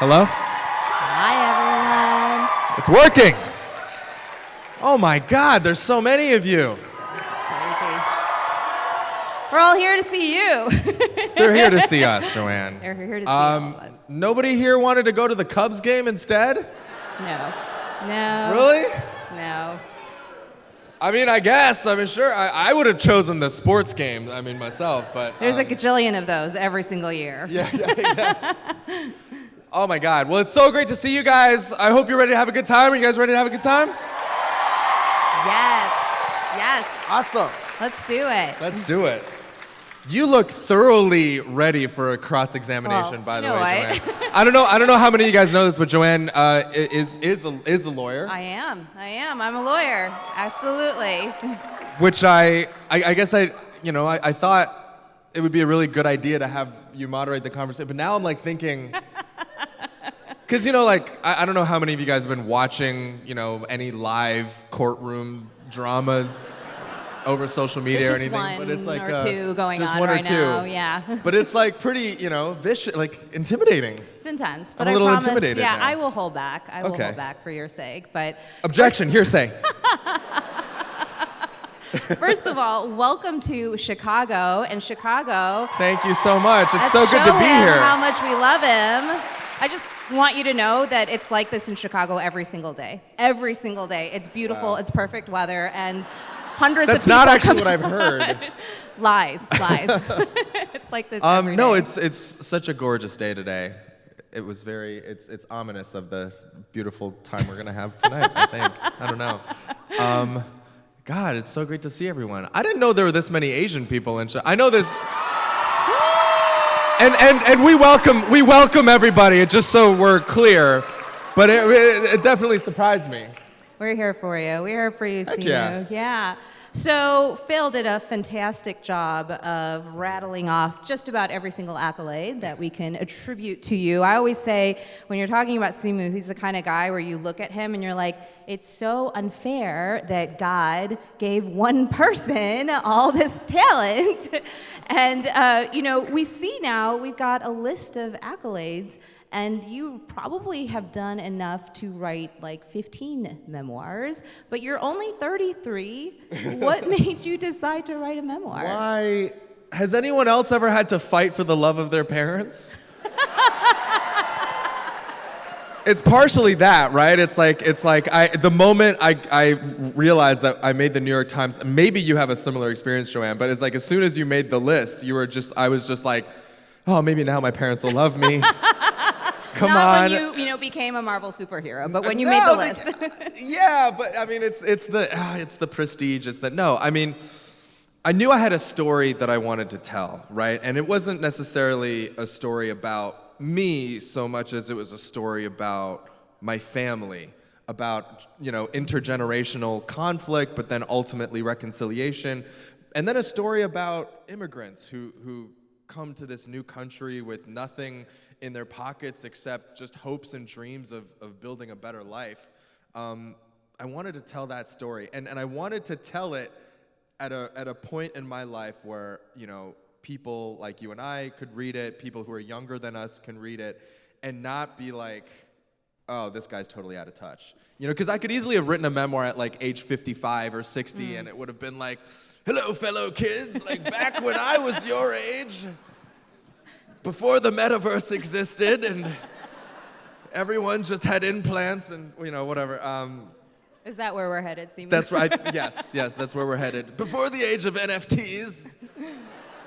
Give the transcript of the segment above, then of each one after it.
Hello? Hi, everyone. It's working. Oh my God, there's so many of you. This is crazy. We're all here to see you. They're here to see us, Joanne. They're here to see all of us. Nobody here wanted to go to the Cubs game instead? No. No. Really? No. I mean, I guess. I mean, sure. I would have chosen the sports game. I mean, myself, but There's a gajillion of those every single year. yeah, exactly. Oh my God. Well, it's so great to see you guys. I hope you're ready to have a good time. Are you guys ready to have a good time? Yes. Yes. Awesome. Let's do it. Let's do it. You look thoroughly ready for a cross-examination, Well, by the you way, know Joanne. I don't know how many of you guys know this, but Joanne is a lawyer. I am. I'm a lawyer. Absolutely. Which I guess I thought it would be a really good idea to have you moderate the conversation, but now I'm like thinking, because I don't know how many of you guys have been watching any live courtroom dramas over social media or anything, one but it's like or two going just on one right or two. now. Yeah. But it's like pretty, vicious, like intimidating. It's intense, but I'm a little I promise, intimidated yeah, now. I will hold back. I will Okay. hold back for your sake. But Objection, hearsay. first of all, welcome to Chicago. And Chicago, Thank you so much. It's let's so good to show be him here. how much we love him. I just want you to know that it's like this in Chicago every single day. Every single day. It's beautiful. Wow. It's perfect weather, and hundreds That's of people not actually come- what I've heard. Lies. It's like this every No, day. it's such a gorgeous day today. It's ominous of the beautiful time we're gonna have tonight, I think. I don't know. God, it's so great to see everyone. I didn't know there were this many Asian people in I know there's and we welcome everybody, just so we're clear. But it definitely surprised me. We're here for you. We're here for you, Heck Simu. yeah. Yeah. So Phil did a fantastic job of rattling off just about every single accolade that we can attribute to you. I always say, when you're talking about Simu, he's the kind of guy where you look at him and you're like, it's so unfair that God gave one person all this talent. And, we see now we've got a list of accolades, and you probably have done enough to write like 15 memoirs, but you're only 33. What made you decide to write a memoir? Why has anyone else ever had to fight for the love of their parents? It's partially that, right? It's like the moment I realized that I made the New York Times, maybe you have a similar experience, Joanne, but it's like as soon as you made the list, I was just like, oh, maybe now my parents will love me. Come Not on. when you became a Marvel superhero, but when you made the list. Yeah, but I mean, it's the prestige. I knew I had a story that I wanted to tell, right? And it wasn't necessarily a story about me so much as it was a story about my family, about intergenerational conflict, but then ultimately reconciliation, and then a story about immigrants who come to this new country with nothing in their pockets except just hopes and dreams of building a better life. I wanted to tell that story, and I wanted to tell it at a point in my life where people like you and I could read it, people who are younger than us can read it, and not be like, oh, this guy's totally out of touch. Because I could easily have written a memoir at like age 55 or 60, and it would have been like, hello, fellow kids, like back when I was your age, before the metaverse existed, and everyone just had implants and whatever. Is that where we're headed, Simu? That's right. Yes, that's where we're headed. Before the age of NFTs,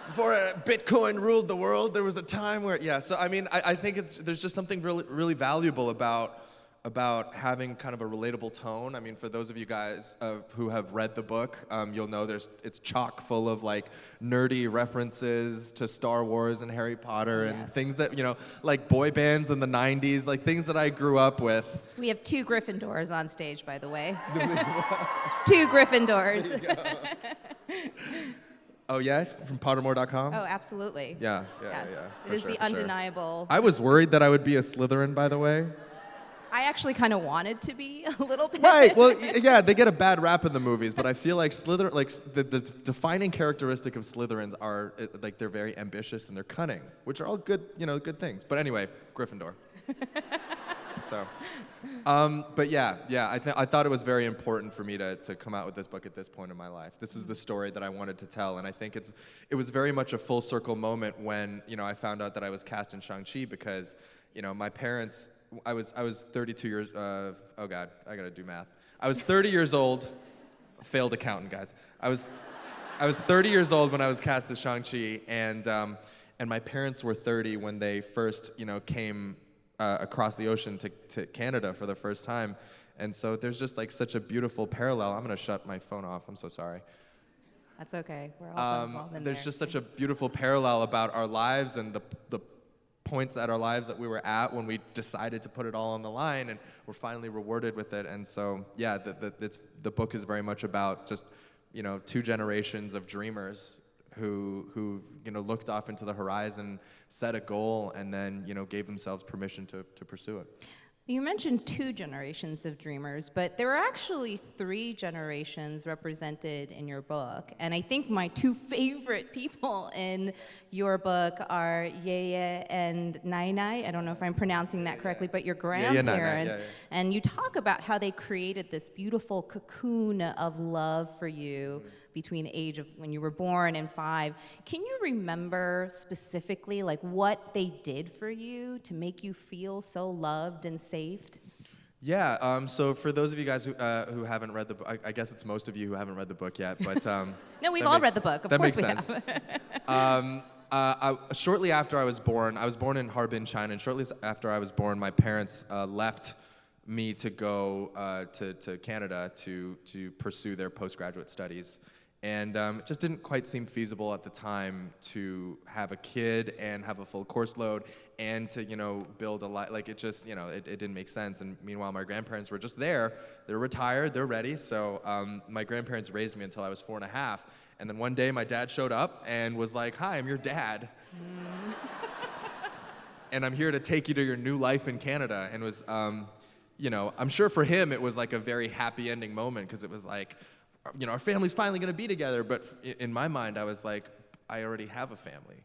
before Bitcoin ruled the world, there was a time where, yeah. So I think there's just something really, really valuable about having kind of a relatable tone. I mean, for those of you guys who have read the book, you'll know it's chock full of like nerdy references to Star Wars and Harry Potter and things that, like boy bands in the 90s, like things that I grew up with. We have 2 Gryffindors on stage, by the way. 2 Gryffindors. Oh yeah, from Pottermore.com? Oh, absolutely. Yeah, Yes. for It is sure, the for sure. undeniable. I was worried that I would be a Slytherin, by the way. I actually kind of wanted to be a little bit. Right. Well, yeah, they get a bad rap in the movies, but I feel like the defining characteristic of Slytherins are like they're very ambitious and they're cunning, which are all good, good things. But anyway, Gryffindor. So, but yeah, I thought it was very important for me to come out with this book at this point in my life. This is the story that I wanted to tell, and I think it was very much a full circle moment when, I found out that I was cast in Shang-Chi, because, my parents, I was 32 years, oh God, I gotta do math. I was 30 years old, failed accountant, guys. I was 30 years old when I was cast as Shang-Chi, and my parents were 30 when they first, came across the ocean to Canada for the first time. And so there's just like such a beautiful parallel. I'm gonna shut my phone off, I'm so sorry. That's okay, we're all involved in there. There's just such a beautiful parallel about our lives and the points at our lives that we were at when we decided to put it all on the line, and we're finally rewarded with it. And so, yeah, the book is very much about just, two generations of dreamers who looked off into the horizon, set a goal, and then, gave themselves permission to pursue it. You mentioned 2 generations of dreamers, but there are actually 3 generations represented in your book. And I think my 2 favorite people in your book are Yeye and Nai Nai. I don't know if I'm pronouncing that correctly, but your grandparents. Yeah. And you talk about how they created this beautiful cocoon of love for you between the age of when you were born and 5. Can you remember specifically like what they did for you to make you feel so loved and saved? Yeah, so for those of you guys who haven't read the book, I guess it's most of you who haven't read the book yet, but no, we've all read the book. Of course we have. Shortly after I was born in Harbin, China, and shortly after I was born, my parents left me to go to Canada to pursue their postgraduate studies. And it just didn't quite seem feasible at the time to have a kid and have a full course load and to, build a life. Like, it just, it didn't make sense. And meanwhile, my grandparents were just there. They're retired, they're ready. So my grandparents raised me until I was 4.5. And then one day my dad showed up and was like, "Hi, I'm your dad. And I'm here to take you to your new life in Canada." And it was, I'm sure for him it was like a very happy ending moment, because it was like, our family's finally going to be together. But in my mind, I was like, I already have a family.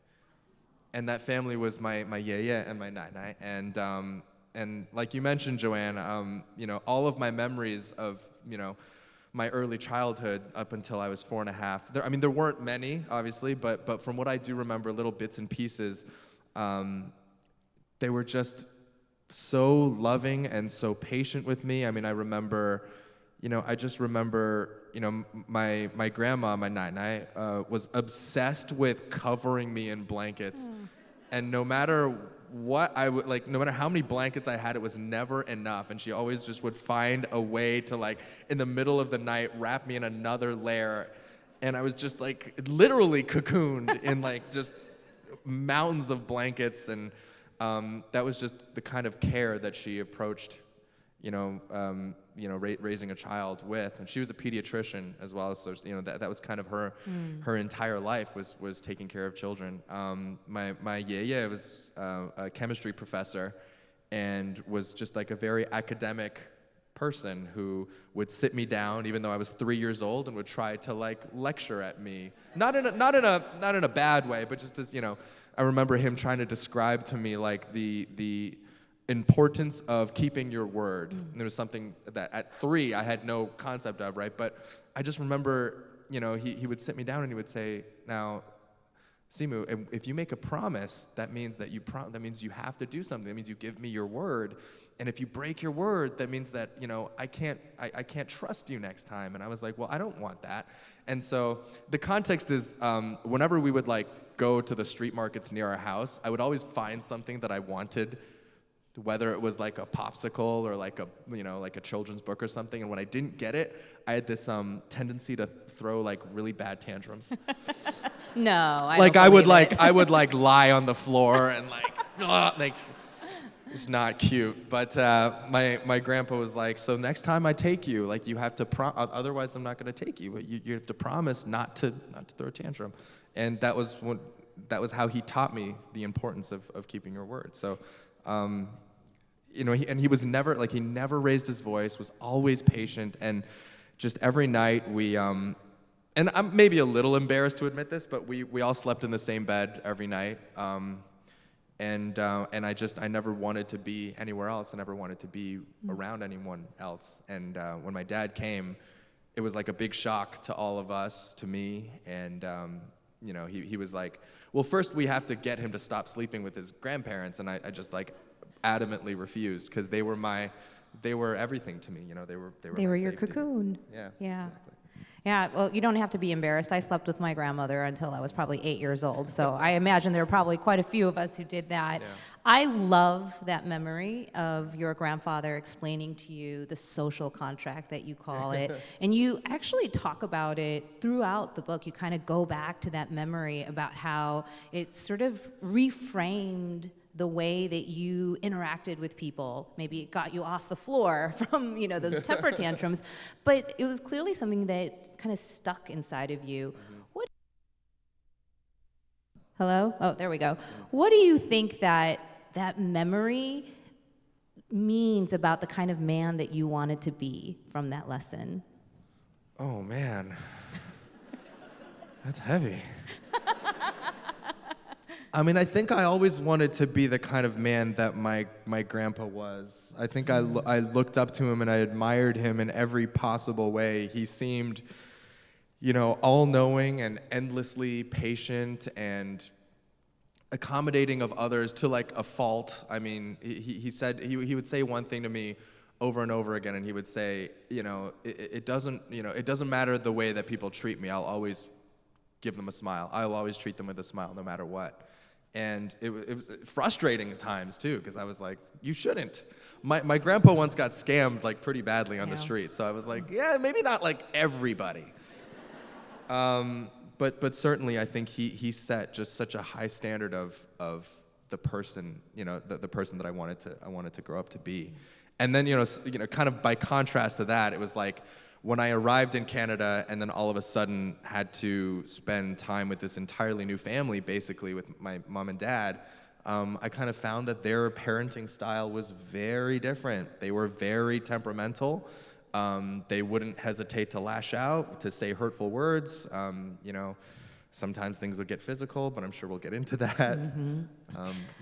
And that family was my Yeye and my Nai Nai. And like you mentioned, Joanne, all of my memories of, my early childhood up until I was 4.5, there weren't many, obviously, but from what I do remember, little bits and pieces, they were just so loving and so patient with me. I remember, I just remember, my grandma, my Nai Nai, was obsessed with covering me in blankets. And no matter what no matter how many blankets I had, it was never enough. And she always just would find a way to, in the middle of the night, wrap me in another layer. And I was just, literally cocooned in, just mountains of blankets. And that was just the kind of care that she approached, raising a child with. And she was a pediatrician as well, so that was kind of her entire life was taking care of children. My Yeye was a chemistry professor and was just like a very academic person who would sit me down even though I was 3 years old and would try to lecture at me, not in a bad way, but just as I remember him trying to describe to me the importance of keeping your word. And there was something that at 3 I had no concept of, right? But I just remember, he would sit me down and he would say, "Now, Simu, if you make a promise, that means that that means you have to do something. That means you give me your word. And if you break your word, that means that, I can't trust you next time." And I was like, well, I don't want that. And so the context is, whenever we would go to the street markets near our house, I would always find something that I wanted, whether it was a popsicle or a children's book or something. And when I didn't get it, I had this tendency to throw really bad tantrums. No, I would lie on the floor and it's not cute. But my grandpa was like, "So next time I take you, you have to otherwise I'm not going to take you. But you have to promise not to throw a tantrum." And that was how he taught me the importance of keeping your word. So. He was never, he never raised his voice, was always patient, and just every night we, and I'm maybe a little embarrassed to admit this, but we all slept in the same bed every night. And I never wanted to be anywhere else. I never wanted to be around anyone else. And when my dad came, it was like a big shock to all of us, to me. And you know, he was like, well, first we have to get him to stop sleeping with his grandparents. And I just like adamantly refused, because they were everything to me. You know, they were my your safety. cocoon. Yeah. Exactly. Yeah, well, you don't have to be embarrassed. I slept with my grandmother until I was probably 8 years old, so I imagine there were probably quite a few of us who did that. Yeah. I love that memory of your grandfather explaining to you the social contract that you call it, and you actually talk about it throughout the book. You kind of go back to that memory about how it sort of reframed the way that you interacted with people. Maybe it got you off the floor from, you know, those temper tantrums, but it was clearly something that kind of stuck inside of you. Hello? Oh, there we go. What do you think that memory means about the kind of man that you wanted to be from that lesson? Oh, man. That's heavy. I mean, I think I always wanted to be the kind of man that my grandpa was. I think I looked up to him and I admired him in every possible way. He seemed, you know, all-knowing and endlessly patient and accommodating of others to like a fault. I mean, he said, he would say one thing to me over and over again, and he would say, you know, it doesn't matter the way that people treat me. I'll always give them a smile. I'll always treat them with a smile no matter what. And it was frustrating at times too, because I was like, you shouldn't. My grandpa once got scammed like pretty badly on the street, so I was like, yeah, maybe not like everybody. But certainly I think he set just such a high standard of the person, you know, the person that I wanted to grow up to be. And then, you know, kind of by contrast to that, it was like, when I arrived in Canada and then all of a sudden had to spend time with this entirely new family, basically with my mom and dad, I kind of found that their parenting style was very different. They were very temperamental. They wouldn't hesitate to lash out, to say hurtful words. You know, sometimes things would get physical, but I'm sure we'll get into that. Mm-hmm.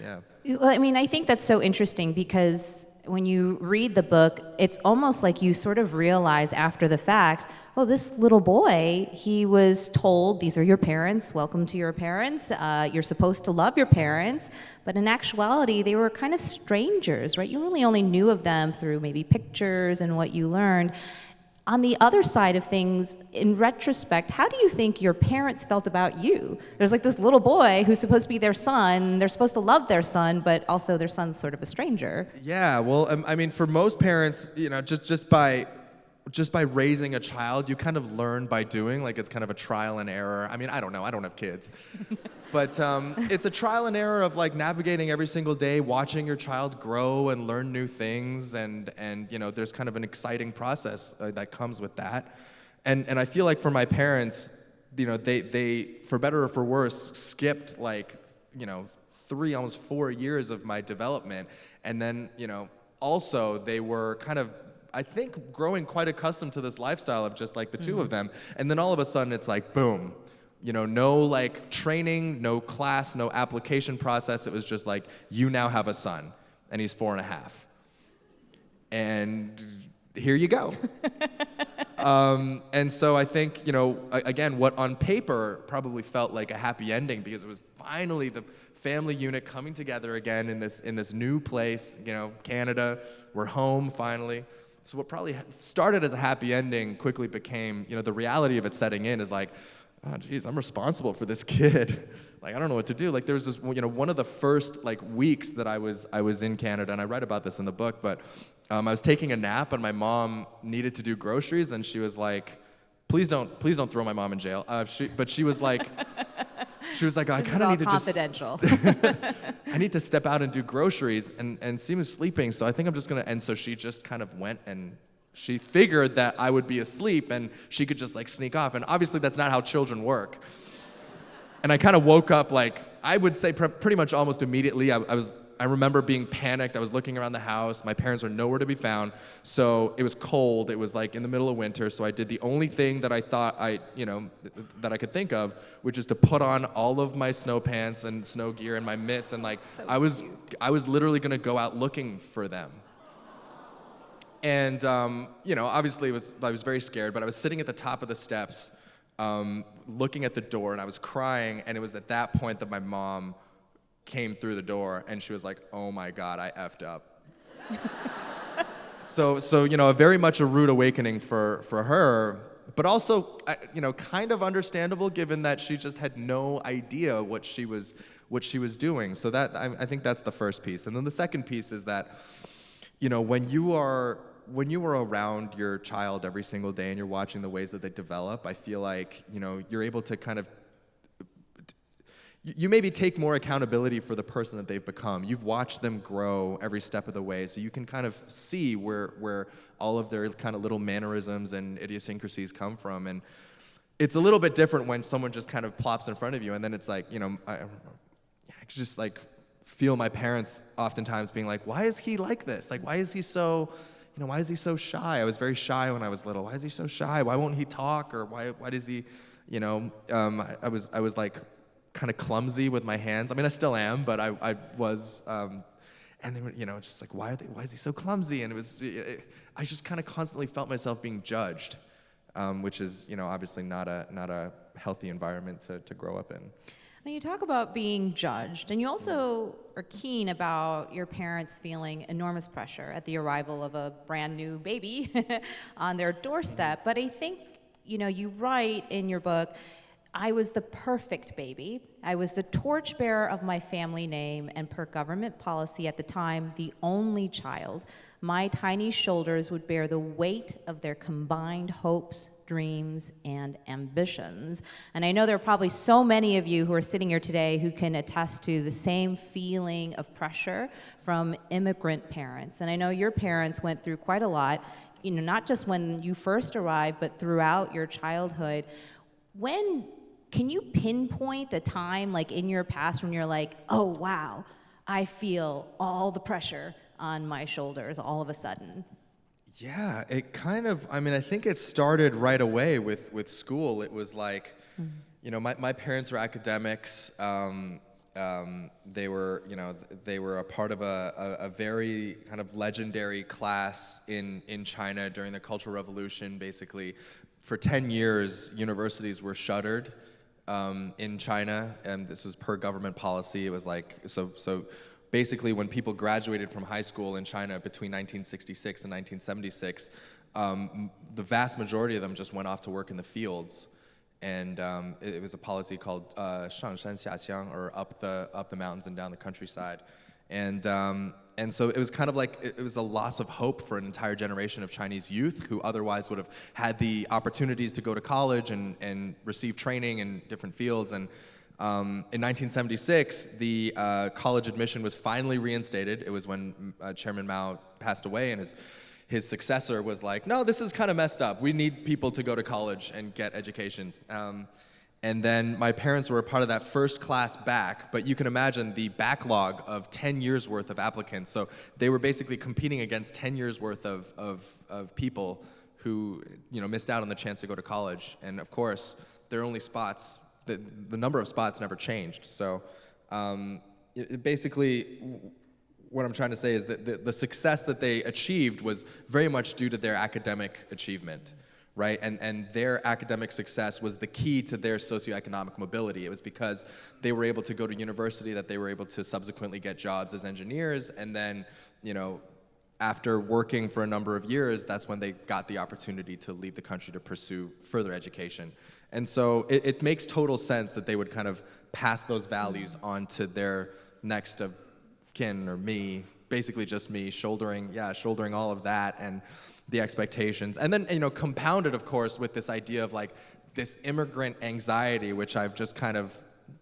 Yeah. Well, I mean, I think that's so interesting because when you read the book, it's almost like you sort of realize after the fact, oh, this little boy, he was told, these are your parents, welcome to your parents, you're supposed to love your parents, but in actuality, they were kind of strangers, right? You really only knew of them through maybe pictures and what you learned. On the other side of things, in retrospect, how do you think your parents felt about you? There's like this little boy who's supposed to be their son, they're supposed to love their son, but also their son's sort of a stranger. Yeah, well, I mean, for most parents, you know, just by raising a child, you kind of learn by doing, like it's kind of a trial and error. I mean, I don't know, I don't have kids. But it's a trial and error of like navigating every single day, watching your child grow and learn new things, and you know, there's kind of an exciting process that comes with that. And I feel like for my parents, you know, they for better or for worse skipped like, you know, 3, almost 4 years of my development, and then, you know, also they were kind of, I think, growing quite accustomed to this lifestyle of just like the two of them, and then all of a sudden it's like boom. You know, no like training, no class, no application process. It was just like, you now have a son, and he's 4.5. And here you go. And so I think, you know, again, what on paper probably felt like a happy ending, because it was finally the family unit coming together again in this new place, you know, Canada. We're home finally. So what probably started as a happy ending quickly became, you know, the reality of it setting in is like, oh, geez, I'm responsible for this kid. Like, I don't know what to do. Like, there was this, you know, one of the first like weeks that I was in Canada, and I write about this in the book, but I was taking a nap, and my mom needed to do groceries, and she was like, please don't throw my mom in jail. But she was like, I kind of need to confidential. I need to step out and do groceries, and Simu's sleeping, so I think I'm just gonna, and so she just kind of went, and she figured that I would be asleep and she could just like sneak off. And obviously that's not how children work. And I kind of woke up like, I would say pretty much almost immediately. I was I remember being panicked. I was looking around the house. My parents were nowhere to be found. So it was cold. It was like in the middle of winter. So I did the only thing that I thought that I could think of, which is to put on all of my snow pants and snow gear and my mitts. And like, So I was cute. literally going to go out looking for them. And, obviously I was very scared, but I was sitting at the top of the steps, looking at the door, and I was crying. And it was at that point that my mom came through the door, and she was like, "Oh my God, I effed up." So very much a rude awakening for her, but also, kind of understandable given that she just had no idea what she was doing. So that I think that's the first piece, and then the second piece is that, when you are around your child every single day and you're watching the ways that they develop, I feel like you're able to kind of you maybe take more accountability for the person that they've become. You've watched them grow every step of the way, so you can kind of see where all of their kind of little mannerisms and idiosyncrasies come from. And it's a little bit different when someone just kind of plops in front of you, and then it's like, I just like feel my parents oftentimes being like, "Why is he like this? Like, why is he so shy?" I was very shy when I was little. Why is he so shy? Why won't he talk? Or why does he, I was like kind of clumsy with my hands. I mean, I still am, but I was, and they were, it's just like, why is he so clumsy? And I just kind of constantly felt myself being judged, which is, obviously not a healthy environment to grow up in. Now you talk about being judged, and you also are keen about your parents feeling enormous pressure at the arrival of a brand new baby on their doorstep. But I think, you write in your book, "I was the perfect baby. I was the torchbearer of my family name, and per government policy at the time, the only child. My tiny shoulders would bear the weight of their combined hopes, dreams, and ambitions." And I know there are probably so many of you who are sitting here today who can attest to the same feeling of pressure from immigrant parents. And I know your parents went through quite a lot, not just when you first arrived, but throughout your childhood. Can you pinpoint a time, like in your past, when you're like, "Oh wow, I feel all the pressure on my shoulders all of a sudden"? Yeah, it kind of, I think it started right away with school. It was like, my parents were academics. They were a part of a very kind of legendary class in China during the Cultural Revolution. Basically, for 10 years, universities were shuttered in China, and this was per government policy. It was like, so basically when people graduated from high school in China between 1966 and 1976, the vast majority of them just went off to work in the fields. And it was a policy called Shang-Chi, or up the mountains and down the countryside. And so it was kind of like, it was a loss of hope for an entire generation of Chinese youth who otherwise would have had the opportunities to go to college and receive training in different fields. And in 1976, the college admission was finally reinstated. It was when Chairman Mao passed away, and his successor was like, "No, this is kind of messed up. We need people to go to college and get educations." And then my parents were a part of that first class back, but you can imagine the backlog of 10 years worth of applicants. So they were basically competing against 10 years worth of people who missed out on the chance to go to college. And of course, their only spots, the number of spots never changed. So basically, what I'm trying to say is that the success that they achieved was very much due to their academic achievement. Right, and their academic success was the key to their socioeconomic mobility. It was because they were able to go to university that they were able to subsequently get jobs as engineers, and then, after working for a number of years, that's when they got the opportunity to leave the country to pursue further education. And so it makes total sense that they would kind of pass those values on to their next of kin, or me, basically just me, shouldering all of that, and the expectations. And then, compounded, of course, with this idea of like this immigrant anxiety, which I've just kind of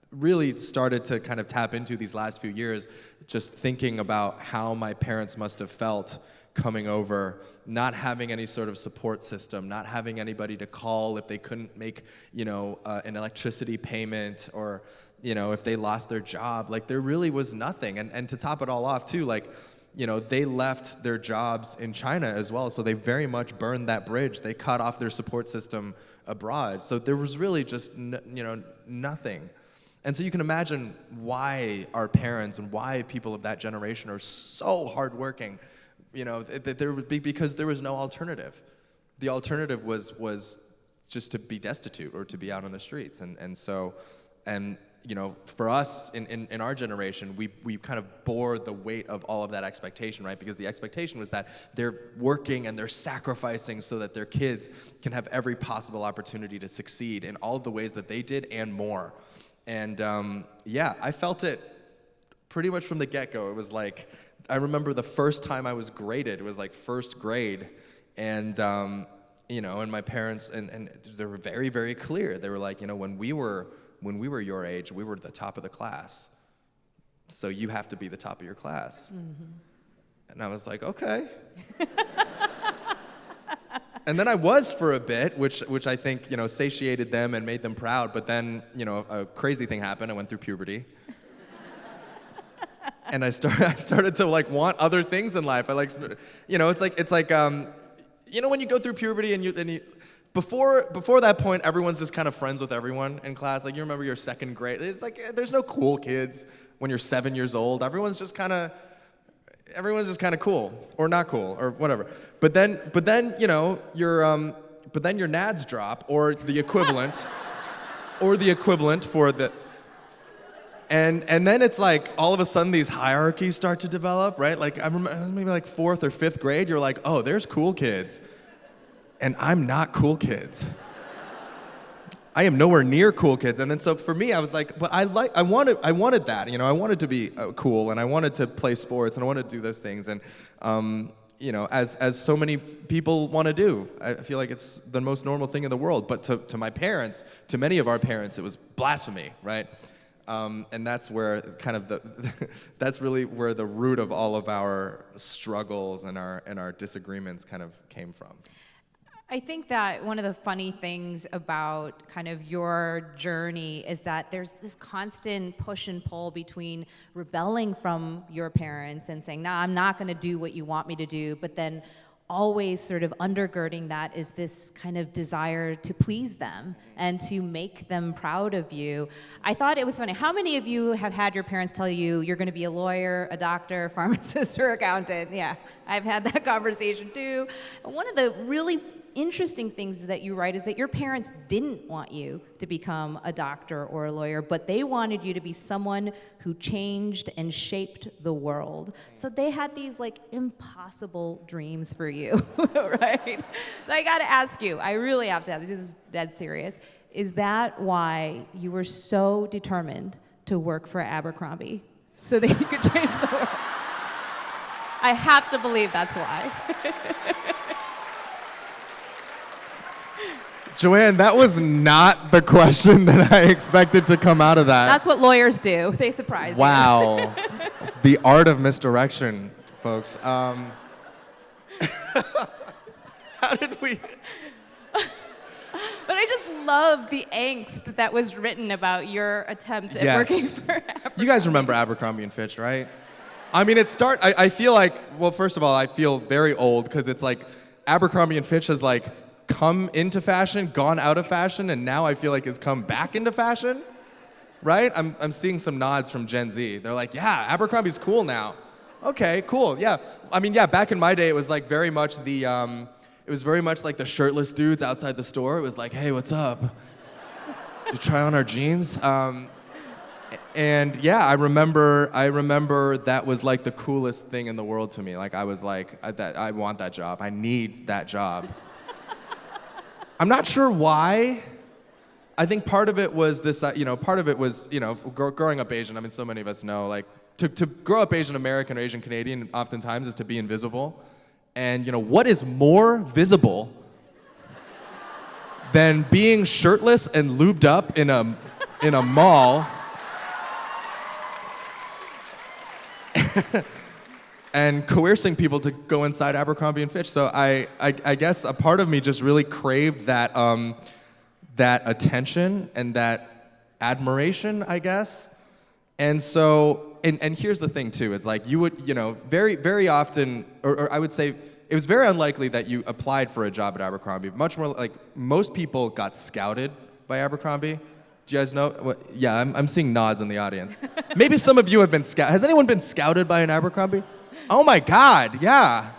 really started to kind of tap into these last few years, just thinking about how my parents must have felt coming over, not having any sort of support system, not having anybody to call if they couldn't make, an electricity payment, or, if they lost their job. Like, there really was nothing. And to top it all off, too, like, they left their jobs in China as well, so they very much burned that bridge. They cut off their support system abroad. So there was really just, nothing. And so you can imagine why our parents and why people of that generation are so hardworking. Because there was no alternative. The alternative was just to be destitute or to be out on the streets. And for us in our generation, we kind of bore the weight of all of that expectation, right? Because the expectation was that they're working and they're sacrificing so that their kids can have every possible opportunity to succeed in all of the ways that they did and more. And I felt it pretty much from the get-go. It was like, I remember the first time I was graded, it was like first grade, and and my parents, and they were very, very clear. They were like, when we were your age, we were the top of the class, so you have to be the top of your class. Mm-hmm. And I was like, okay. And then I was for a bit, which I think, satiated them and made them proud. But then, a crazy thing happened. I went through puberty. And I started to like want other things in life. It's like when you go through puberty and before that point, everyone's just kind of friends with everyone in class. Like, you remember your second grade. It's like, there's no cool kids when you're 7 years old. Everyone's just kind of cool or not cool or whatever. But then your nads drop, or the equivalent for the. And then it's like all of a sudden these hierarchies start to develop, right? Like, I remember maybe like 4th or 5th grade, you're like, oh, there's cool kids, and I'm not cool kids. I am nowhere near cool kids. And then so for me, I was like, but I wanted that, I wanted to be cool, and I wanted to play sports, and I wanted to do those things, and as so many people want to do. I feel like it's the most normal thing in the world. But to my parents, to many of our parents, it was blasphemy, right? And that's where kind of that's really where the root of all of our struggles and our disagreements kind of came from. I think that one of the funny things about kind of your journey is that there's this constant push and pull between rebelling from your parents and saying, nah, I'm not going to do what you want me to do, but then always sort of undergirding that is this kind of desire to please them and to make them proud of you. I thought it was funny. How many of you have had your parents tell you you're going to be a lawyer, a doctor, pharmacist, or accountant? Yeah, I've had that conversation too. One of the really interesting things that you write is that your parents didn't want you to become a doctor or a lawyer, but they wanted you to be someone who changed and shaped the world. So they had these like impossible dreams for you, right? So I gotta ask you, I really have to ask you, this is dead serious. Is that why you were so determined to work for Abercrombie? So that you could change the world? I have to believe that's why. Joanne, that was not the question that I expected to come out of that. That's what lawyers do. They surprise you. Wow. The art of misdirection, folks. How did we... But I just love the angst that was written about your attempt at working for Abercrombie. You guys remember Abercrombie & Fitch, right? I mean, I feel like, well, first of all, I feel very old because it's like Abercrombie & Fitch has like come into fashion, gone out of fashion, and now I feel like has come back into fashion, right? I'm seeing some nods from Gen Z. They're like, yeah, Abercrombie's cool now. Okay, cool, yeah. I mean, yeah, back in my day, it was like very much the, it was very much like the shirtless dudes outside the store. It was like, hey, what's up? You try on our jeans? And yeah, I remember that was like the coolest thing in the world to me. Like I was like, I want that job. I need that job. I'm not sure why. I think part of it was this, growing up Asian. I mean, so many of us know, like, to grow up Asian American or Asian Canadian oftentimes is to be invisible. And, what is more visible than being shirtless and lubed up in a mall and coercing people to go inside Abercrombie and Fitch. So I guess a part of me just really craved that that attention and that admiration, I guess. And so, and here's the thing too, it's like you would, very, very often, or I would say, it was very unlikely that you applied for a job at Abercrombie. Much more like most people got scouted by Abercrombie. Do you guys know? Well, yeah, I'm seeing nods in the audience. Maybe some of you have been scouted. Has anyone been scouted by an Abercrombie? Oh my God, yeah.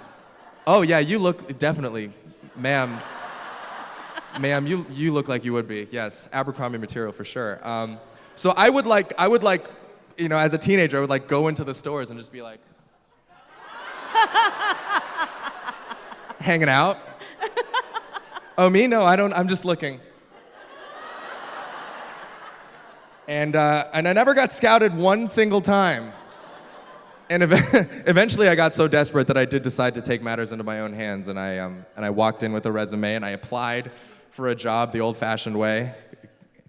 Oh yeah, you look, definitely, ma'am. Ma'am, you look like you would be. Yes, Abercrombie material for sure. So I would like, as a teenager, I would like go into the stores and just be like, hanging out. Oh, me? No, I don't. I'm just looking. And I never got scouted one single time. And eventually I got so desperate that I did decide to take matters into my own hands, and I walked in with a resume and I applied for a job the old-fashioned way.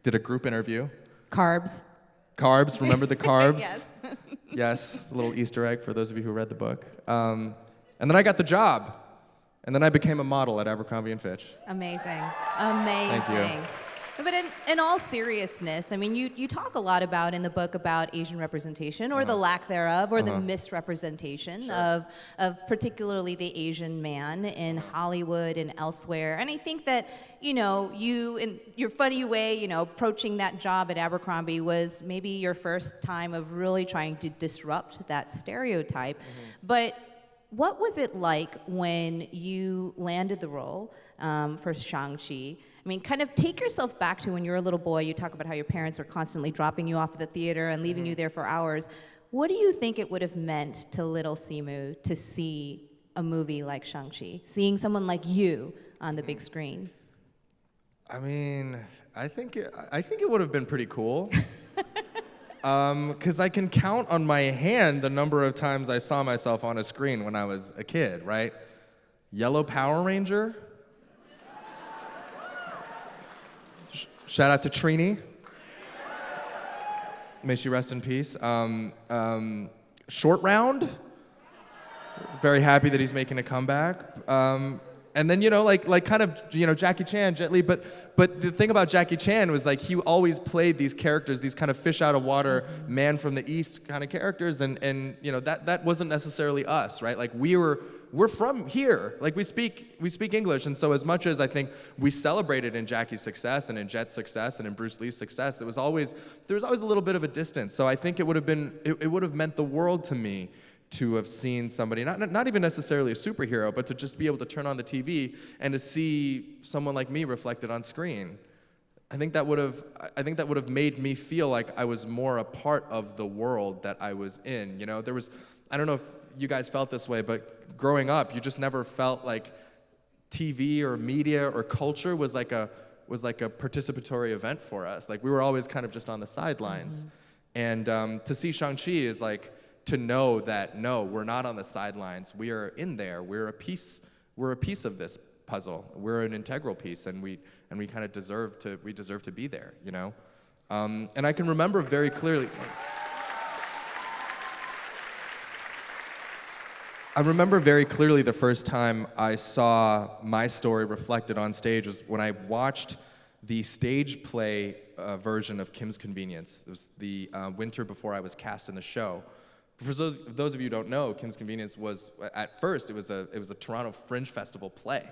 Did a group interview. Carbs. Carbs, remember the carbs? Yes. Yes, a little Easter egg for those of you who read the book. And then I got the job. And then I became a model at Abercrombie & Fitch. Amazing. Amazing. Thank you. But in all seriousness, I mean, you talk a lot about in the book about Asian representation or the lack thereof or the misrepresentation of particularly the Asian man in Hollywood and elsewhere. And I think that, you, in your funny way, approaching that job at Abercrombie was maybe your first time of really trying to disrupt that stereotype. But what was it like when you landed the role for Shang-Chi? I mean, kind of take yourself back to when you were a little boy. You talk about how your parents were constantly dropping you off at the theater and leaving you there for hours. What do you think it would have meant to little Simu to see a movie like Shang-Chi, seeing someone like you on the big screen? I mean, I think it would have been pretty cool. Because I can count on my hand the number of times I saw myself on a screen when I was a kid, right? Yellow Power Ranger. Shout out to Trini. May she rest in peace. Short Round. Very happy that he's making a comeback. And then, kind of, Jackie Chan, Jet Li. But the thing about Jackie Chan was like he always played these characters, these kind of fish out of water, man from the East kind of characters, and that wasn't necessarily us, right? Like we're from here. Like we speak English, and so as much as I think we celebrated in Jackie's success and in Jet's success and in Bruce Lee's success, there was always a little bit of a distance. So I think it would have meant the world to me to have seen somebody, not even necessarily a superhero, but to just be able to turn on the TV and to see someone like me reflected on screen. I think that would have made me feel like I was more a part of the world that I was in. I don't know if you guys felt this way, but growing up, you just never felt like TV or media or culture was like a participatory event for us. Like we were always kind of just on the sidelines. And to see Shang-Chi is like, to know that no, we're not on the sidelines. We are in there. We're a piece of this puzzle. We're an integral piece, and we kind of deserve to be there, And I can remember very clearly. I remember very clearly the first time I saw my story reflected on stage was when I watched the stage play version of Kim's Convenience. It was the winter before I was cast in the show. For those of you who don't know, Kim's Convenience was, at first, it was a Toronto Fringe Festival play.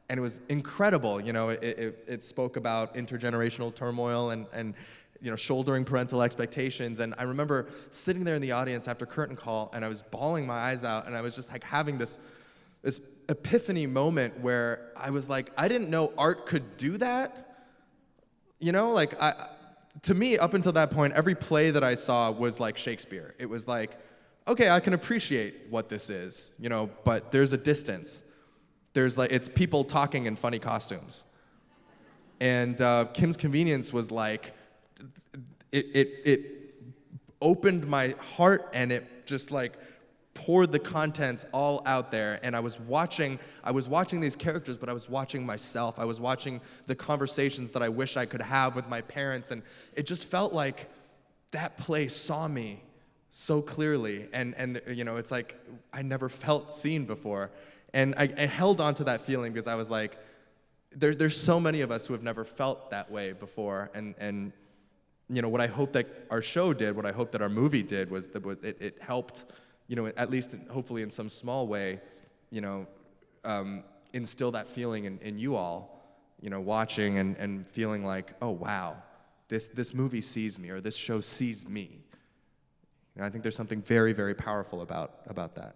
And it was incredible. It spoke about intergenerational turmoil and shouldering parental expectations. And I remember sitting there in the audience after curtain call, and I was bawling my eyes out, and I was just like having this epiphany moment where I was like, I didn't know art could do that. To me, up until that point, every play that I saw was like Shakespeare. It was like, okay, I can appreciate what this is, but there's a distance. It's people talking in funny costumes. And Kim's Convenience was like, it opened my heart, and it just like poured the contents all out there. And I was watching these characters, but I was watching myself. I was watching the conversations that I wish I could have with my parents. And it just felt like that play saw me so clearly, and you know, it's like I never felt seen before, and I held on to that feeling because I was like, there's so many of us who have never felt that way before, and you know, what I hope that our show did, what I hope that our movie did was it helped, you know, at least hopefully in some small way, you know, instill that feeling in you all, you know, watching and feeling like, oh wow, this movie sees me, or this show sees me. And I think there's something very, very powerful about that.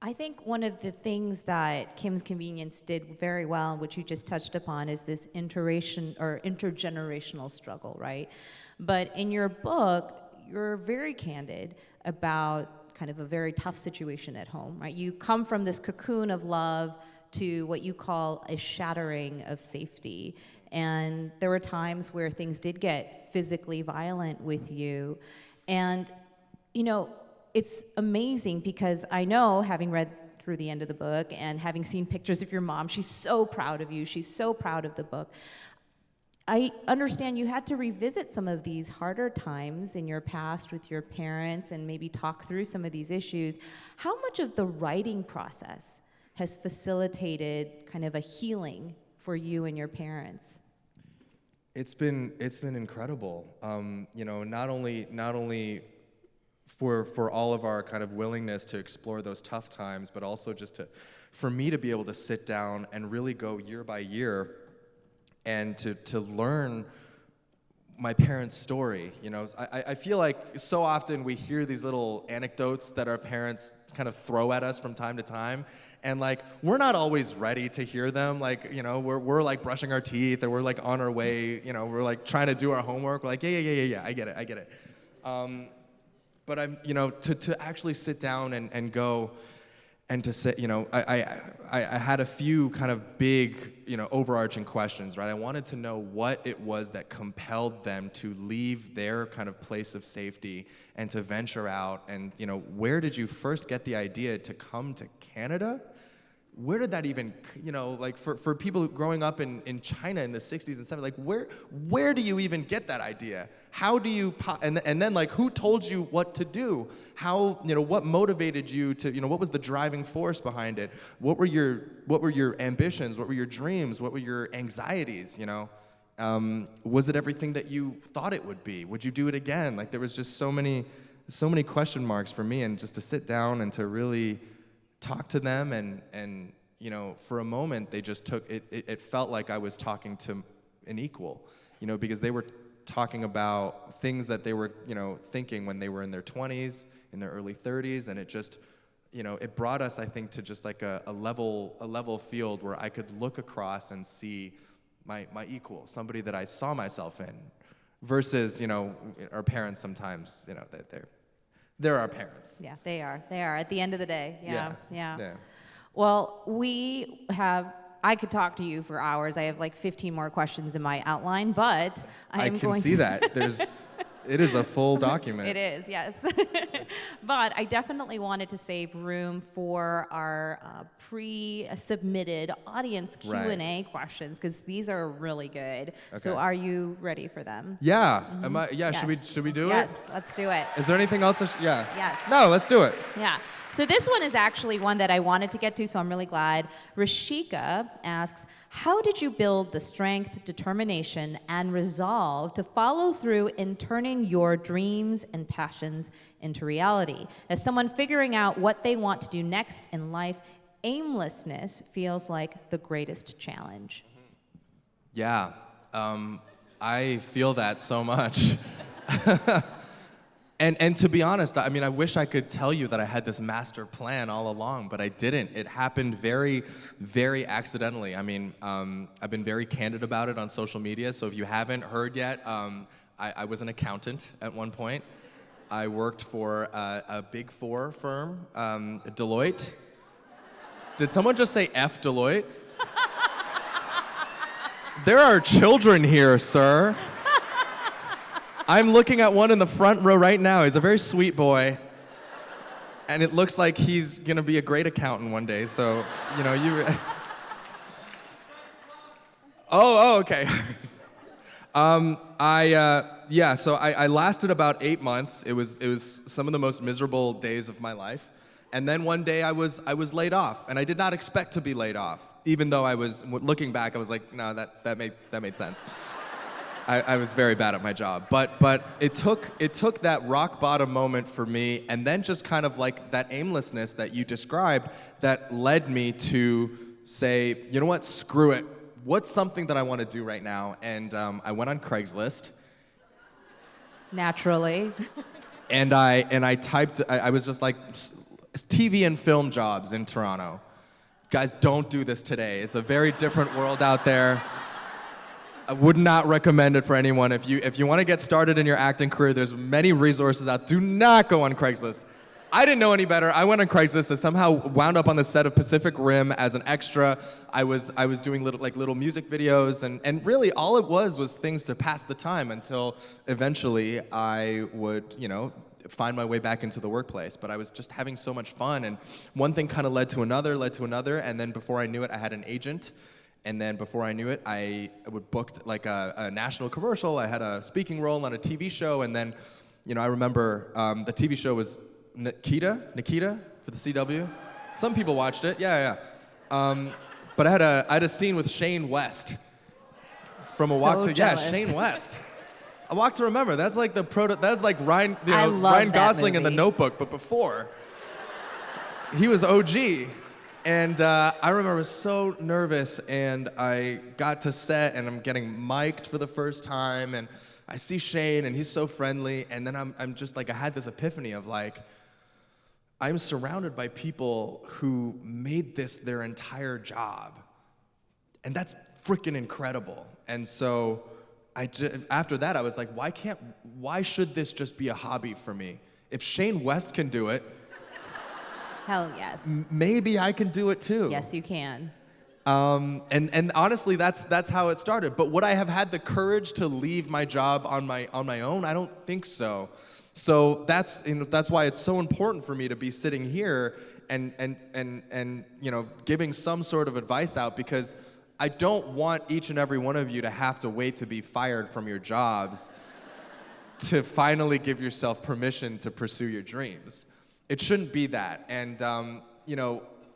I think one of the things that Kim's Convenience did very well, which you just touched upon, is this intergenerational struggle, right? But in your book, you're very candid about kind of a very tough situation at home, right? You come from this cocoon of love to what you call a shattering of safety. And there were times where things did get physically violent with you. And, you know, it's amazing because I know, having read through the end of the book and having seen pictures of your mom, she's so proud of you. She's so proud of the book. I understand you had to revisit some of these harder times in your past with your parents and maybe talk through some of these issues. How much of the writing process has facilitated kind of a healing for you and your parents? It's been incredible. You know, not only for all of our kind of willingness to explore those tough times, but also just for me to be able to sit down and really go year by year and to learn my parents' story. You know, I feel like so often we hear these little anecdotes that our parents kind of throw at us from time to time, and like we're not always ready to hear them. Like, you know, we're like brushing our teeth, or we're like on our way, you know, we're like trying to do our homework. We're like, yeah, I get it. But I'm, you know, to actually sit down and go and to say, you know, I had a few kind of big, you know, overarching questions, right? I wanted to know what it was that compelled them to leave their kind of place of safety and to venture out. And, you know, where did you first get the idea to come to Canada? Where did that even, you know, like for people growing up in China in the 60s and 70s, like where do you even get that idea? How do you, and then like who told you what to do? How, you know, what motivated you to, you know, what was the driving force behind it? What were your ambitions? What were your dreams? What were your anxieties, you know? Was it everything that you thought it would be? Would you do it again? Like there was just so many question marks for me, and just to sit down and to really talk to them, and you know, for a moment they just took it. It felt like I was talking to an equal, you know, because they were talking about things that they were, you know, thinking when they were in their 20s, in their early 30s, and it just, you know, it brought us, I think, to just like a level field where I could look across and see my equal, somebody that I saw myself in, versus, you know, our parents sometimes, you know, they're our parents. Yeah, they are. At the end of the day. Yeah. Well, I could talk to you for hours. I have like 15 more questions in my outline, but I can see that. It is a full document. It is, yes. But I definitely wanted to save room for our pre-submitted audience Q&A questions, because these are really good. Okay. So are you ready for them? Yeah. Mm-hmm. Yes. Should we do it? Yes, let's do it. Is there anything else? Yeah. Yes. No, let's do it. Yeah. So this one is actually one that I wanted to get to, so I'm really glad. Rashika asks, how did you build the strength, determination, and resolve to follow through in turning your dreams and passions into reality? As someone figuring out what they want to do next in life, aimlessness feels like the greatest challenge. Yeah, I feel that so much. And to be honest, I mean, I wish I could tell you that I had this master plan all along, but I didn't. It happened very, very accidentally. I mean, I've been very candid about it on social media, so if you haven't heard yet, I was an accountant at one point. I worked for a Big Four firm, Deloitte. Did someone just say F Deloitte? There are children here, sir. I'm looking at one in the front row right now. He's a very sweet boy. And it looks like he's gonna be a great accountant one day, so, you know, you... Oh, okay. So I lasted about 8 months. It was some of the most miserable days of my life. And then one day I was laid off, and I did not expect to be laid off. Even though looking back, I was like, no, that made sense. I was very bad at my job, but it took that rock bottom moment for me, and then just kind of like that aimlessness that you described that led me to say, you know what, screw it. What's something that I want to do right now? And I went on Craigslist. Naturally. And I typed. I was just like, TV and film jobs in Toronto. Guys, don't do this today. It's a very different world out there. I would not recommend it for anyone. If you want to get started in your acting career, there's many resources out. Do not go on Craigslist. I didn't know any better. I went on Craigslist and somehow wound up on the set of Pacific Rim as an extra. I was doing little music videos, and really all it was things to pass the time until eventually I would, find my way back into the workplace. But I was just having so much fun, and one thing kind of led to another, and then before I knew it, I had an agent. And then before I knew it, I would booked like a national commercial. I had a speaking role on a TV show, and then, I remember the TV show was Nikita for the CW. Some people watched it, yeah. But I had a scene with Shane West from A Walk to Jealous. Shane West. A Walk to Remember. That's like that's like Ryan I love Ryan that Gosling in The movie. Notebook, but before he was OG. And I remember I was so nervous, and I got to set, and I'm getting mic'd for the first time, and I see Shane, and he's so friendly, and then I'm just like, I had this epiphany of like, I'm surrounded by people who made this their entire job, and that's freaking incredible. And so after that, I was like, why should this just be a hobby for me? If Shane West can do it, Hell yes. maybe I can do it too. Yes, you can. And honestly, that's how it started. But would I have had the courage to leave my job on my own? I don't think so. So that's why it's so important for me to be sitting here and giving some sort of advice out, because I don't want each and every one of you to have to wait to be fired from your jobs to finally give yourself permission to pursue your dreams. It shouldn't be that. And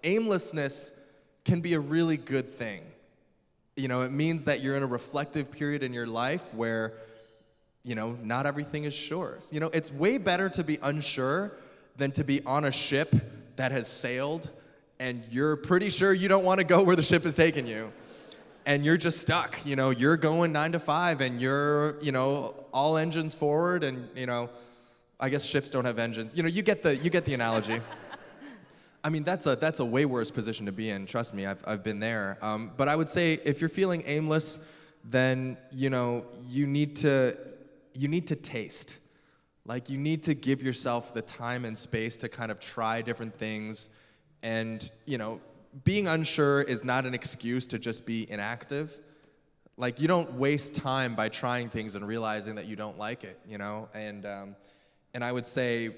aimlessness can be a really good thing. It means that you're in a reflective period in your life where, not everything is sure. It's way better to be unsure than to be on a ship that has sailed and you're pretty sure you don't want to go where the ship is taking you. And you're just stuck. You're going 9 to 5 and you're, all engines forward, and, I guess ships don't have engines. You get the analogy. I mean, that's a way worse position to be in. Trust me, I've been there. But I would say if you're feeling aimless, then you need to taste. Like, you need to give yourself the time and space to kind of try different things, and being unsure is not an excuse to just be inactive. Like, you don't waste time by trying things and realizing that you don't like it, and I would say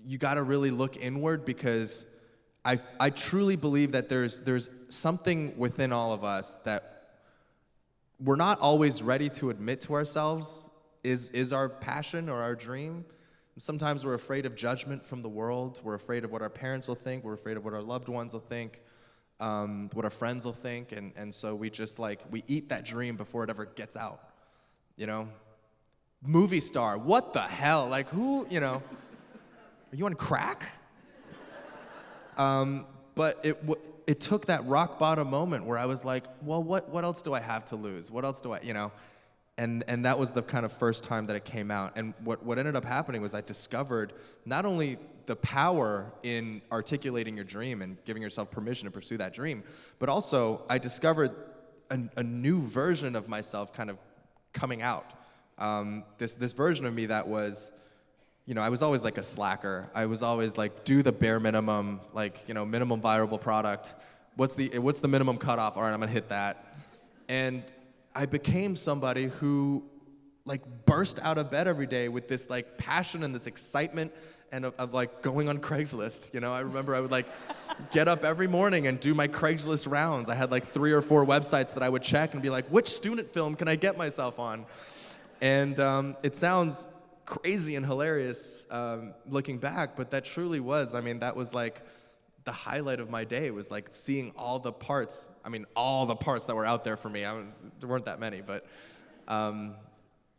you got to really look inward, because I truly believe that there's something within all of us that we're not always ready to admit to ourselves is our passion or our dream. Sometimes we're afraid of judgment from the world. We're afraid of what our parents will think. We're afraid of what our loved ones will think, what our friends will think, and so we just we eat that dream before it ever gets out, Movie star, what the hell? Like, who, are you on crack? But it took that rock bottom moment where I was like, well, what else do I have to lose? What else do I, And that was the kind of first time that it came out. And what ended up happening was I discovered not only the power in articulating your dream and giving yourself permission to pursue that dream, but also I discovered a new version of myself kind of coming out. This version of me that was, I was always like a slacker. I was always like, do the bare minimum, minimum viable product. What's the minimum cutoff? All right, I'm gonna hit that. And I became somebody who like burst out of bed every day with this like passion and this excitement and of like going on Craigslist. You know, I remember I would like get up every morning and do my Craigslist rounds. I had like 3 or 4 websites that I would check and be like, which student film can I get myself on? And it sounds crazy and hilarious looking back, but that truly was, I mean, that was like the highlight of my day, was like seeing all the parts. I mean, all the parts that were out there for me. There weren't that many, but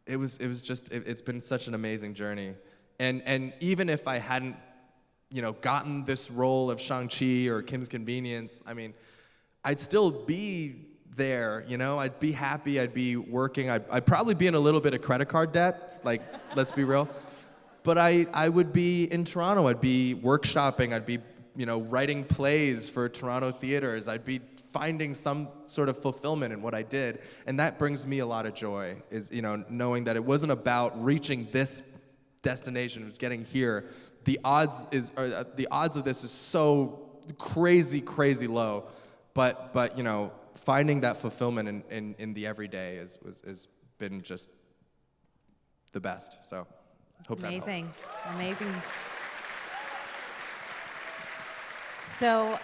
it's been such an amazing journey. And even if I hadn't, you know, gotten this role of Shang-Chi or Kim's Convenience, I mean, I'd still be there, you know? I'd be happy, I'd be working, I'd probably be in a little bit of credit card debt, like, let's be real. But I would be in Toronto, I'd be workshopping, I'd be, you know, writing plays for Toronto theaters, I'd be finding some sort of fulfillment in what I did. And that brings me a lot of joy, is, you know, knowing that it wasn't about reaching this destination, it was getting here. The odds of this is so crazy low, but you know, finding that fulfillment in the everyday has been just the best. So hope that helps. Amazing. So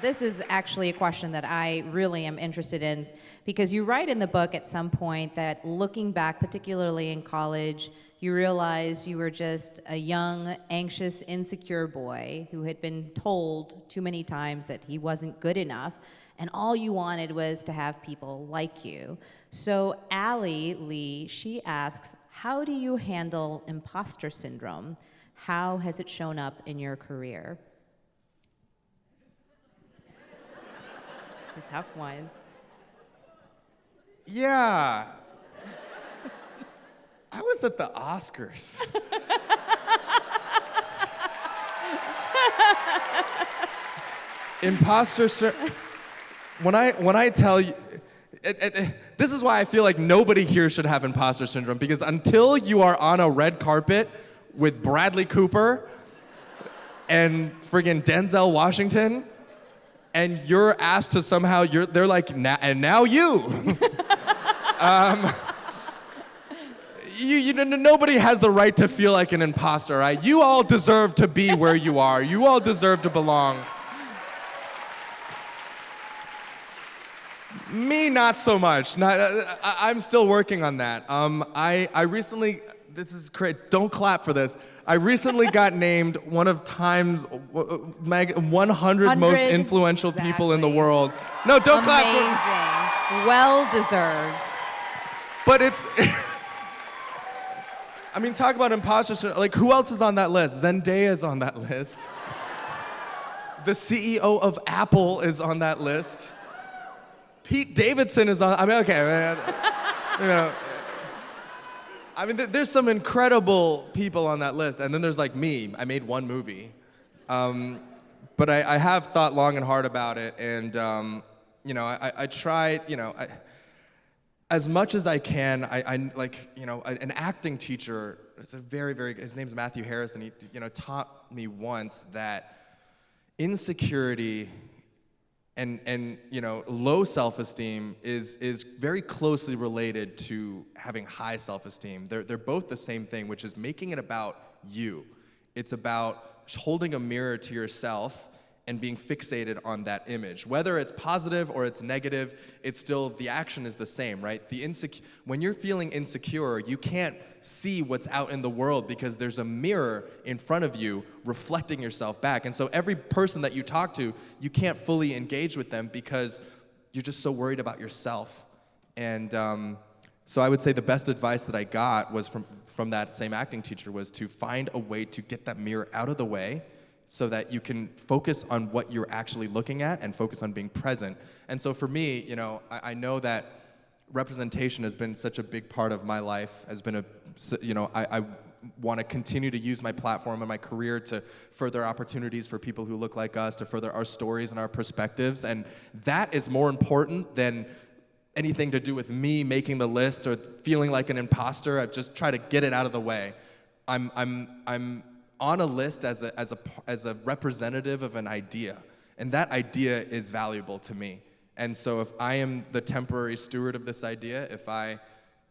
this is actually a question that I really am interested in, because you write in the book at some point that looking back, particularly in college, you realized you were just a young, anxious, insecure boy who had been told too many times that he wasn't good enough, and all you wanted was to have people like you. So Allie Lee, she asks, how do you handle imposter syndrome? How has it shown up in your career? It's a tough one. Yeah. I was at the Oscars. When I tell you, this is why I feel like nobody here should have imposter syndrome, because until you are on a red carpet with Bradley Cooper and friggin' Denzel Washington, and you're asked to somehow, they're like, now you. Nobody has the right to feel like an imposter, right? You all deserve to be where you are. You all deserve to belong. Me, not so much. I'm still working on that. I recently, this is great, don't clap for this. I recently got named one of Time's 100 most influential people in the world. No, don't clap for Amazing. Well deserved. But it's, I mean, talk about imposter syndrome. Like, who else is on that list? Zendaya's on that list. The CEO of Apple is on that list. Pete Davidson is on, I mean, okay, you know. I mean, there's some incredible people on that list, and then there's like me. I made one movie. But I have thought long and hard about it, and you know, I tried, you know, as much as I can, I like, you know, an acting teacher, it's a his name's Matthew Harris, and he, you know, taught me once that insecurity and you know, low self-esteem is very closely related to having high self-esteem. They're both the same thing, which is making it about you. It's about holding a mirror to yourself and being fixated on that image. Whether it's positive or it's negative, it's still, the action is the same, right? When you're feeling insecure, you can't see what's out in the world because there's a mirror in front of you reflecting yourself back. And so every person that you talk to, you can't fully engage with them because you're just so worried about yourself. And so I would say the best advice that I got was from that same acting teacher, was to find a way to get that mirror out of the way so that you can focus on what you're actually looking at and focus on being present. And so for me, you know, I know that representation has been such a big part of my life, has been you know, I want to continue to use my platform and my career to further opportunities for people who look like us, to further our stories and our perspectives. And that is more important than anything to do with me making the list or feeling like an imposter. I've just tried to get it out of the way. I'm on a list as a representative of an idea, and that idea is valuable to me. And so if I am the temporary steward of this idea, if I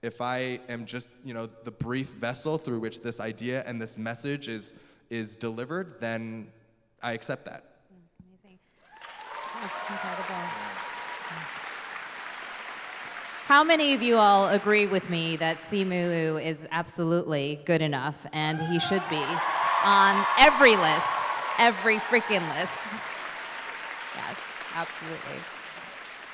if I am just, the brief vessel through which this idea and this message is delivered, then I accept that. That's amazing. That's incredible. How many of you all agree with me that Simu Liu is absolutely good enough and he should be on every list, every freaking list? Yes, absolutely.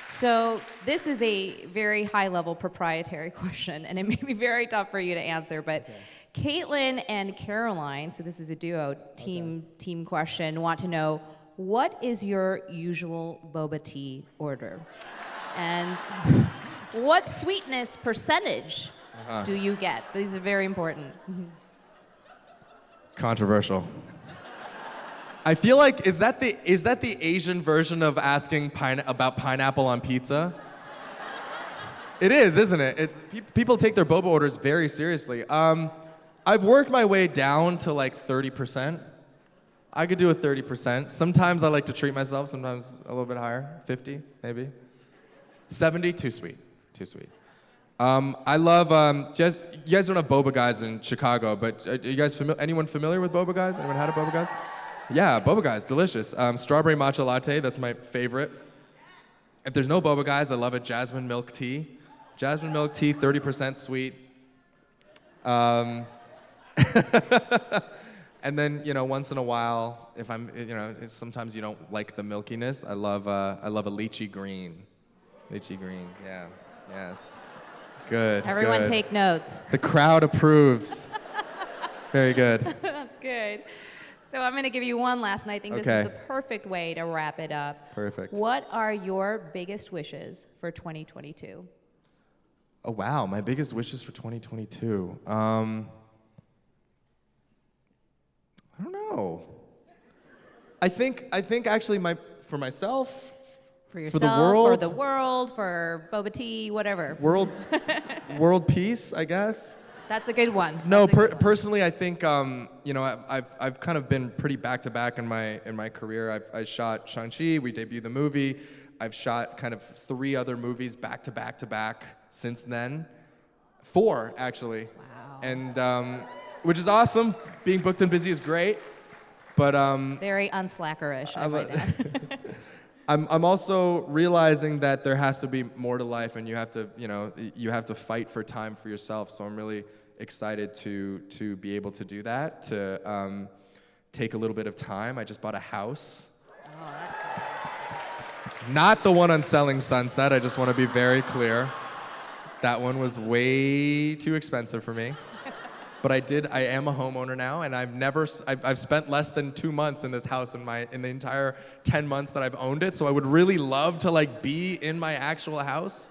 So this is a very high-level proprietary question, and it may be very tough for you to answer, but Caitlin and Caroline, so this is a duo team question, want to know, what is your usual boba tea order? And what sweetness percentage do you get? These are very important. Controversial. I feel like, is that the Asian version of asking about pineapple on pizza? It is, isn't it? People take their boba orders very seriously. I've worked my way down to like 30%. I could do a 30%. Sometimes I like to treat myself, sometimes a little bit higher, 50 maybe. 70, too sweet. Too sweet. I love, you guys don't have boba guys in Chicago, but are you guys anyone familiar with boba guys? Anyone had a boba guys? Yeah, boba guys, delicious. Strawberry matcha latte, that's my favorite. If there's no boba guys, I love it. Jasmine milk tea. Jasmine milk tea, 30% sweet. And then, once in a while, if I'm, sometimes you don't like the milkiness, I love a lychee green. Lychee green, yeah. Yes. Good. Everyone good. take notes. The crowd approves. Very good. That's good. So I'm going to give you one last, and I think this is the perfect way to wrap it up. Perfect. What are your biggest wishes for 2022? Oh, wow. My biggest wishes for 2022. I don't know. I think actually for myself, For yourself, for the world, for boba tea, whatever. world peace, I guess. That's a good one. No, personally, I think I've kind of been pretty back to back in my career. I shot Shang-Chi. We debuted the movie. I've shot kind of 3 other movies back to back to back since then. 4 actually. Wow. And which is awesome. Being booked and busy is great, but very unslackerish, I might add. I'm also realizing that there has to be more to life, and you have to fight for time for yourself. So I'm really excited to be able to do that, to take a little bit of time. I just bought a house. Oh, that's Not the one on Selling Sunset, I just want to be very clear. That one was way too expensive for me. But I am a homeowner now, and I've spent less than 2 months in this house in the entire 10 months that I've owned it. So I would really love to be in my actual house,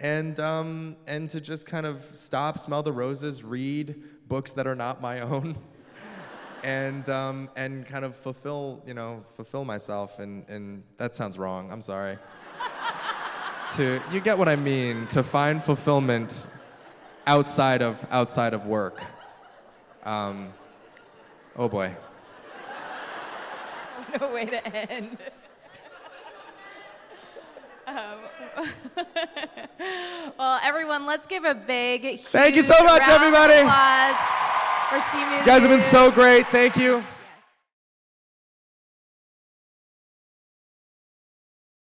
and to just kind of stop, smell the roses, read books that are not my own, and kind of fulfill myself. And that sounds wrong. I'm sorry. You get what I mean? To find fulfillment outside of work. Oh boy. no way to end. Well, everyone, let's give a big, huge Thank you so much, round of everybody. applause for Simu Liu. You guys have been so great. Thank you.